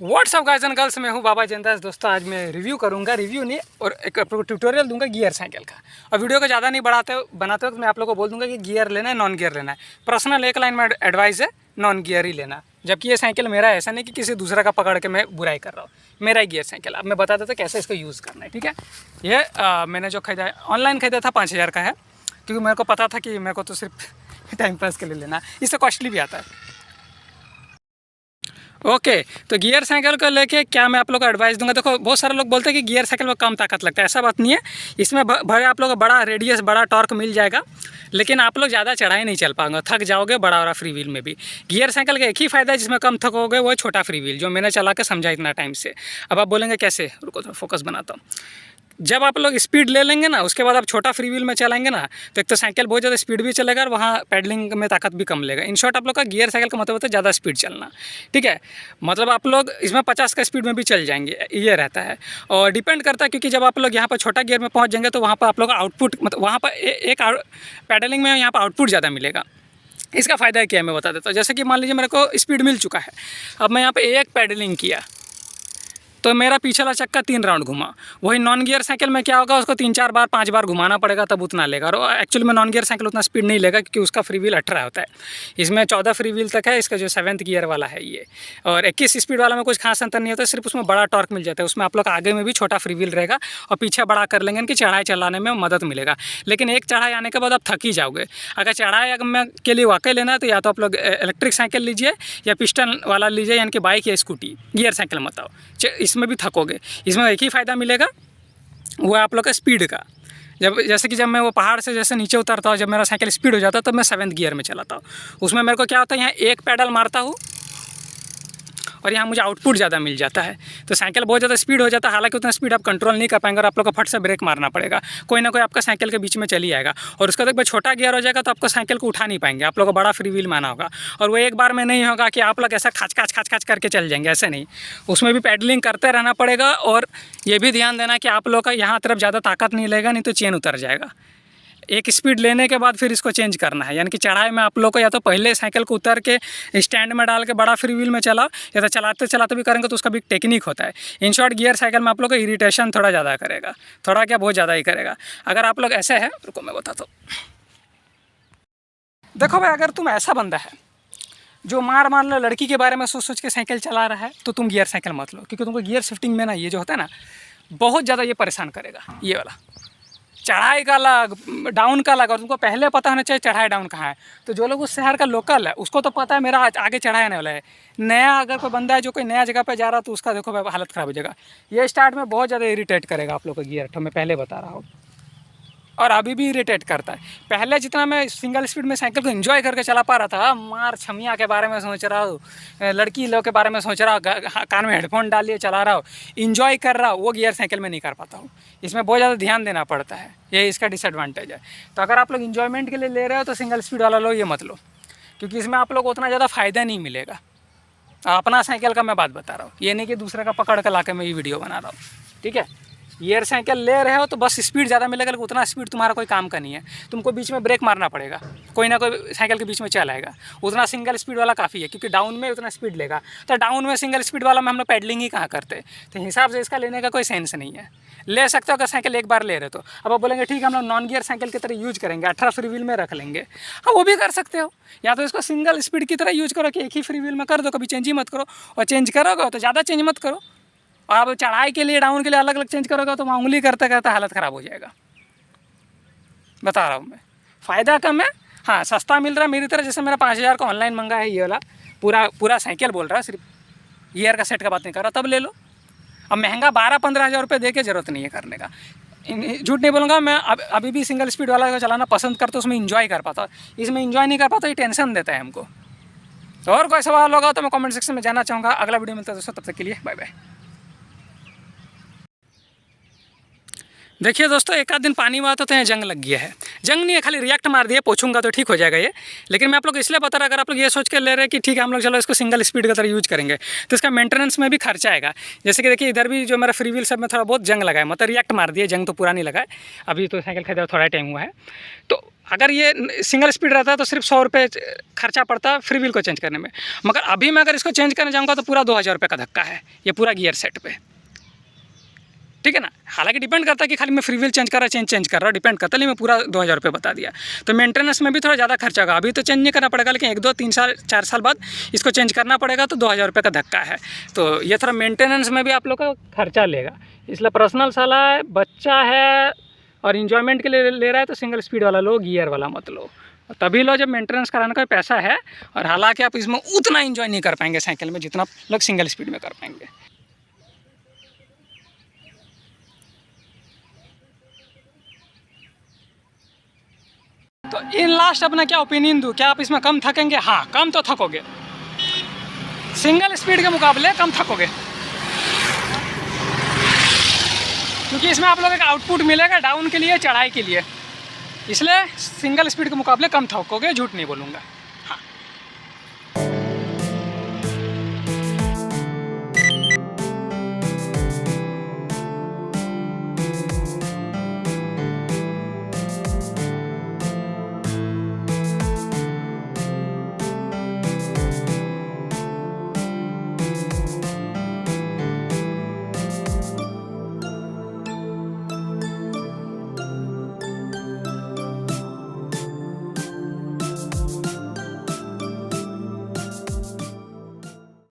WhatsApp guys and girls, मैं हूँ बाबा जंदास। दोस्तों आज मैं रिव्यू करूँगा, रिव्यू नहीं और एक ट्यूटोरियल दूंगा गियर साइकिल का। और वीडियो को ज़्यादा नहीं बनाते वक्त मैं आप लोगों को बोल दूंगा कि गियर लेना है नॉन गियर लेना है। पर्सनल एक लाइन में एडवाइस है, नॉन गियर ही लेना। जबकि ये साइकिल मेरा है, ऐसा नहीं कि किसी दूसरा का पकड़ के मैं बुराई कर रहा हूँ, मेरा ही गियर साइकिल। अब मैं बता देता कैसे इसको यूज़ करना है, ठीक है। ये मैंने जो खरीदा है ऑनलाइन खरीदा था, 5000 का है, क्योंकि मेरे को पता था कि मेरे को तो सिर्फ टाइम पास के लिए लेना है, इससे कॉस्टली भी आता है। ओके तो गियर साइकिल को लेके क्या मैं आप लोग को एडवाइस दूंगा। देखो बहुत सारे लोग बोलते हैं कि गियर साइकिल में कम ताकत लगता है, ऐसा बात नहीं है। इसमें भले आप लोग को बड़ा रेडियस, बड़ा टॉर्क मिल जाएगा, लेकिन आप लोग ज़्यादा चढ़ाई नहीं चल पाएंगे, थक जाओगे बड़ा वाला फ्री व्हील में भी। गियर साइकिल का एक ही फ़ायदा है जिसमें कम थकोगे, वो है छोटा फ्री व्हील, जो मैंने चला के समझा इतना टाइम से। अब आप बोलेंगे कैसे, रुको थोड़ा फोकस बनाता हूँ। जब आप लोग स्पीड ले लेंगे ना, उसके बाद आप छोटा फ्री व्हील में चलाएंगे ना, तो एक तो साइकिल बहुत ज़्यादा स्पीड भी चलेगा और वहाँ पैडलिंग में ताकत भी कम लेगा। इन शॉर्ट आप लोग का गियर साइकिल का मतलब होता है ज़्यादा स्पीड चलना, ठीक है। मतलब आप लोग इसमें 50 का स्पीड में भी चल जाएंगे, ये रहता है। और डिपेंड करता है, क्योंकि जब आप लोग यहाँ पर छोटा गियर में पहुँच जाएंगे तो वहाँ पर आप लोग का आउटपुट, मतलब वहाँ पर एक पैडलिंग में यहाँ पर आउटपुट ज़्यादा मिलेगा। इसका फ़ायदा क्या है मैं बता देता हूँ। जैसे कि मान लीजिए मेरे को स्पीड मिल चुका है, अब मैं यहाँ पर एक पैडलिंग किया तो मेरा पीछे वाला चक्का 3 राउंड घुमा। वही नॉन गियर साइकिल में क्या होगा, उसको 3-4 बार 5 बार घुमाना पड़ेगा, तब उतना लेगा। और एक्चुअली में नॉन गियर साइकिल उतना स्पीड नहीं लेगा, क्योंकि उसका फ्री व्हील 18 होता है। इसमें 14 फ्री व्हील तक है, इसका जो 7th गियर वाला है ये। और 21 स्पीड वाला में कुछ खास अंतर नहीं होता, सिर्फ उसमें बड़ा टॉर्क मिल जाता है। उसमें आप लोग आगे में भी छोटा फ्री व्हील रहेगा और पीछे बड़ा कर लेंगे कि चढ़ाई चलाने में मदद मिलेगा। लेकिन एक चढ़ाई आने के बाद आप थक ही जाओगे। अगर चढ़ाई में के लिए वाकई लेना है तो या तो आप लोग इलेक्ट्रिक साइकिल लीजिए या पिस्टन वाला लीजिए, यानी कि बाइक या स्कूटी। गियर साइकिल मत आओ, इसमें भी थकोगे। इसमें एक ही फ़ायदा मिलेगा, वो है आप लोग का स्पीड का। जैसे कि जब मैं वो पहाड़ से जैसे नीचे उतरता हूँ, जब मेरा साइकिल स्पीड हो जाता है, तब मैं 7th गियर में चलाता हूँ। उसमें मेरे को क्या होता है, यहाँ एक पैडल मारता हूँ और यहाँ मुझे आउटपुट ज़्यादा मिल जाता है, तो साइकिल बहुत ज़्यादा स्पीड हो जाता है। हालांकि उतना स्पीड आप कंट्रोल नहीं कर पाएंगे और आप लोग को फट से ब्रेक मारना पड़ेगा, कोई ना कोई आपका साइकिल के बीच में चली आएगा। और उसका जब छोटा गियर हो जाएगा तो आपको साइकिल को उठा नहीं पाएंगे, आप लोग को बड़ा फ्री व्हील माना होगा। और वो एक बार में नहीं होगा कि आप लोग ऐसा खाच करके चल जाएंगे, ऐसे नहीं। उसमें भी पैडलिंग करते रहना पड़ेगा। और ये भी ध्यान देना कि आप लोग का यहाँ तरफ ज़्यादा ताकत नहीं लेगा, नहीं तो चेन उतर जाएगा। एक स्पीड लेने के बाद फिर इसको चेंज करना है, यानी कि चढ़ाई में आप लोग को या तो पहले साइकिल को उतर के स्टैंड में डाल के बड़ा फ्री व्हील में चलाओ, या तो चलाते चलाते भी करेंगे तो उसका भी टेक्निक होता है। इन शॉर्ट गियर साइकिल में आप लोग को इरिटेशन थोड़ा ज़्यादा करेगा, थोड़ा क्या बहुत ज़्यादा ही करेगा। अगर आप लोग ऐसे हैं, रुको मैं बताता हूँ। देखो भाई, अगर तुम ऐसा बंदा है जो मान लो लड़की के बारे में सोच के साइकिल चला रहा है, तो तुम गियर साइकिल मत लो, क्योंकि तुमको गियर शिफ्टिंग में ना ये जो होता है ना, बहुत ज़्यादा ये परेशान करेगा। ये वाला चढ़ाई का अलग, डाउन का अलग, और तुमको पहले पता होना चाहिए चढ़ाई डाउन कहाँ है। तो जो लोग उस शहर का लोकल है, उसको तो पता है मेरा आगे चढ़ाई आने वाला है। नया अगर कोई बंदा है जो कोई नया जगह पे जा रहा है, तो उसका देखो भाई हालत ख़राब हो जाएगा। ये स्टार्ट में बहुत ज़्यादा इरिटेट करेगा आप लोग का गियर, तो मैं पहले बता रहा हूँ, और अभी भी इरिटेट करता है। पहले जितना मैं सिंगल स्पीड में साइकिल को एंजॉय करके चला पा रहा था, मार छमिया के बारे में सोच रहा हूँ, लड़की लोग के बारे में सोच रहा हूँ, कान में हेडफोन डाल लिए चला रहा हूँ, इंजॉय कर रहा हूँ, वो गियर साइकिल में नहीं कर पाता हूँ। इसमें बहुत ज़्यादा ध्यान देना पड़ता है, ये इसका डिसएडवांटेज है। तो अगर आप लोग इन्जॉयमेंट के लिए ले रहे हो तो सिंगल स्पीड वाला लो, ये मत लो, क्योंकि इसमें आप लोग को उतना ज़्यादा फ़ायदा नहीं मिलेगा। अपना साइकिल का मैं बात बता रहा हूँ, ये नहीं कि दूसरे का पकड़ कर ला के मैं ये वीडियो बना रहा हूँ, ठीक है। गियर साइकिल ले रहे हो तो बस स्पीड ज़्यादा मिलेगा, लेकिन उतना स्पीड तुम्हारा कोई काम का नहीं है। तुमको बीच में ब्रेक मारना पड़ेगा, कोई ना कोई साइकिल के बीच में चल आएगा। उतना सिंगल स्पीड वाला काफ़ी है, क्योंकि डाउन में उतना स्पीड लेगा। तो डाउन में सिंगल स्पीड वाला में हम लोग पैडलिंग ही कहाँ करते, तो हिसाब से इसका लेने का कोई सेंस नहीं है। ले सकते हो अगर साइकिल एक बार ले रहे तो। अब आप बोलेंगे ठीक है, हम लोग नॉन गियर साइकिल की तरह यूज करेंगे, 18 फ्री व्हील में रख लेंगे, हाँ वो भी कर सकते हो। या तो इसको सिंगल स्पीड की तरह यूज करो कि एक ही फ्री व्हील में कर दो, कभी चेंज ही मत करो। और चेंज करोगे तो ज़्यादा चेंज मत करो। और आप चढ़ाई के लिए, डाउन के लिए अलग अलग चेंज करोगे तो वहाँ उंगली करते करते हालत ख़राब हो जाएगा। बता रहा हूँ मैं, फ़ायदा कम है, हाँ सस्ता मिल रहा है मेरी तरह। जैसे मेरा 5000 का ऑनलाइन मंगा है, ये वाला पूरा साइकिल बोल रहा है, सिर्फ गियर का सेट का बात नहीं कर रहा, तब ले लो। अब महंगा 12-15 हज़ार रुपये दे के ज़रूरत नहीं है करने का। झूठ नहीं बोलूँगा, मैं अभी भी सिंगल स्पीड वाला को चलाना पसंद करता हूँ, उसमें इंजॉय कर पाता। इसमें इंजॉय नहीं कर पाता, ये टेंशन देता है हमको। तो और कोई सवाल होगा तो मैं कमेंट सेक्शन में जानना चाहूँगा। अगला वीडियो मिलता है दोस्तों, तब तक के लिए बाय बाय। देखिए दोस्तों, एक आध दिन पानी में आता तो यहाँ जंग लग गया है। जंग नहीं है, खाली रिएक्ट मार दिया, पोछूंगा तो ठीक हो जाएगा ये। लेकिन मैं आप लोग इसलिए बता रहा, अगर आप लोग ये सोच के ले रहे हैं कि ठीक है हम लोग चलो इसको सिंगल स्पीड की तरह यूज करेंगे, तो इसका मेंटेनेंस में भी खर्चा आएगा। जैसे कि देखिए इधर भी जो मेरा फ्री व्हील सब में थोड़ा बहुत जंग लगा है, मतलब रिएक्ट मार दिया, जंग तो पूरा नहीं लगा है, अभी तो साइकिल खरीदा थोड़ा टाइम हुआ है। तो अगर ये सिंगल स्पीड रहता तो सिर्फ 100 रुपये खर्चा पड़ता फ्री व्हील को चेंज करने में, मगर अभी मैं अगर इसको चेंज करने जाऊँगा तो पूरा 2000 रुपये का धक्का है ये पूरा गियर सेट पे, ठीक है ना। हालांकि डिपेंड करता है कि खाली मैं फ्री व्हील चेंज कर रहा हूँ, डिपेंड करता है, लेकिन मैं पूरा 2000 रुपये बता दिया। तो मेंटेनेंस में भी थोड़ा ज़्यादा खर्चा होगा, अभी तो चेंज नहीं करना पड़ेगा, लेकिन 1, 2, 3 साल 4 साल बाद इसको चेंज करना पड़ेगा, तो 2000 रुपये का धक्का है। तो ये थोड़ा मेंटेनेंस में भी आप लोग का खर्चा लेगा, इसलिए पर्सनल सलाह है, बच्चा है और इन्जॉयमेंट के लिए ले रहा है तो सिंगल स्पीड वाला लो, गियर वाला मत लो। तभी लो जब मेंटेनेंस कराने का पैसा है, और हालांकि आप इसमें उतना इन्जॉय नहीं कर पाएंगे साइकिल में जितना लोग सिंगल स्पीड में कर पाएंगे। तो इन लास्ट अपना क्या ओपिनियन दूँ, क्या आप इसमें कम थकेंगे? हाँ, कम तो थकोगे, सिंगल स्पीड के मुकाबले कम थकोगे, क्योंकि इसमें आप लोगों का आउटपुट मिलेगा डाउन के लिए, चढ़ाई के लिए, इसलिए सिंगल स्पीड के मुकाबले कम थकोगे, झूठ नहीं बोलूँगा।